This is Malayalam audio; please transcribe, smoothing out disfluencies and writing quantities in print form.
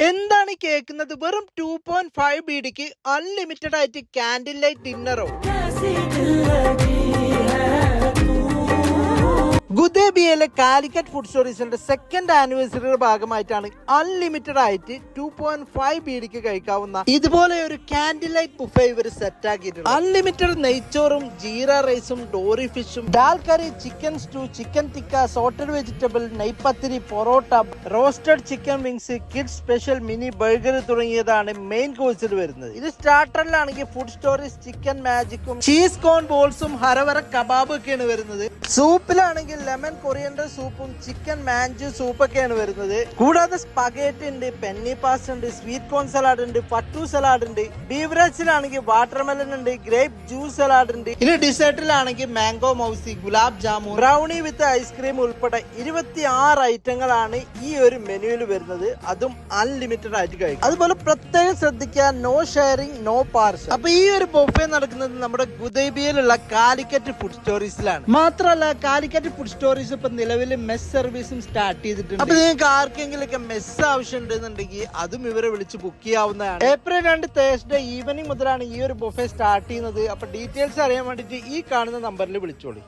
എന്താണ് കേൾക്കുന്നത്? വെറും 2.5 ബീഡിക്ക് അൺലിമിറ്റഡ് ആയിട്ട് കാൻഡിൽ ലൈറ്റ് ഡിന്നറോ? ഗുദേബിയയിലെ കാലിക്കറ്റ് ഫുഡ് സ്റ്റോറീസിന്റെ സെക്കൻഡ് ആനിവേഴ്സറിയുടെ ഭാഗമായിട്ടാണ് അൺലിമിറ്റഡ് ആയിട്ട് 2.5 ബീഡിക്ക് കഴിക്കാവുന്ന ഇതുപോലെ ഒരു കാൻഡിൽ ലൈറ്റ് ബുഫേ ഇവർ സെറ്റ് ആക്കിയിട്ടുണ്ട്. അൺലിമിറ്റഡ് നെയ്ച്ചോറും ജീര റൈസും ഡോറി ഫിഷും dal curry, chicken stew, chicken tikka, sauteed vegetable, നെയ്പത്തിരി, parotta, roasted chicken wings, kids special mini burger തുടങ്ങിയതാണ് മെയിൻ കോഴ്സിൽ വരുന്നത്. ഇത് സ്റ്റാർട്ടറിലാണെങ്കിൽ ഫുഡ് സ്റ്റോറീസ് ചിക്കൻ മാജിക്കും ചീസ് കോൺ ബോൾസും ഹരവര കബാബ് ഒക്കെയാണ് വരുന്നത്. സൂപ്പിലാണെങ്കിൽ ലെമൺ കൊറിയൻഡർ സൂപ്പും ചിക്കൻ മാഞ്ചു സൂപ്പൊക്കെയാണ് വരുന്നത്. കൂടാതെ സ്പഗേറ്റി ഉണ്ട്, പെന്നി പാസ്റ്റ് ഉണ്ട്, സ്വീറ്റ് കോൺ സലാഡ് ഉണ്ട്, പട്ടു സലാഡ് ഉണ്ട്. ബീവറേജിലാണെങ്കിൽ വാട്ടർമെലൻ ഉണ്ട്, ഗ്രേപ്പ് ജ്യൂസ് സലാഡ് ഉണ്ട്. ഇനി ഡിസേർട്ടിലാണെങ്കിൽ mango mousse, gulab jamun, brownie with ice cream ഉൾപ്പെടെ 26 ഐറ്റങ്ങളാണ് ഈ ഒരു മെനുവിൽ വരുന്നത്. അതും അൺലിമിറ്റഡ് ആയിട്ട് കഴിക്കും. അതുപോലെ പ്രത്യേകം ശ്രദ്ധിക്കുക, നോ ഷെയറിംഗ്, നോ പാർസൽ. അപ്പൊ ഈ ഒരു ബൊഫേ നടക്കുന്നത് നമ്മുടെ ഗുദേബിയയിലുള്ള കാലിക്കറ്റ് ഫുഡ് സ്റ്റോറീസിലാണ്. മാത്രമല്ല കാലിക്കറ്റ് ഫുഡ് സ്റ്റോറീസ് ഇപ്പൊ നിലവിൽ മെസ് സർവീസും സ്റ്റാർട്ട് ചെയ്തിട്ടുണ്ട്. അപ്പൊ നിങ്ങൾക്ക് ആർക്കെങ്കിലും മെസ് ആവശ്യം ഉണ്ടെന്നുണ്ടെങ്കിൽ അതും ഇവരെ വിളിച്ച് ബുക്ക് ചെയ്യാവുന്നതാണ്. ഏപ്രിൽ 2 തേഴ്സ്ഡേ ഈവനിങ് മുതലാണ് ഈ ഒരു ബൊഫേ സ്റ്റാർട്ട് ചെയ്യുന്നത്. അപ്പൊ ഡീറ്റെയിൽസ് അറിയാൻ വേണ്ടിയിട്ട് ഈ കാണുന്ന നമ്പറിൽ വിളിച്ചോളി.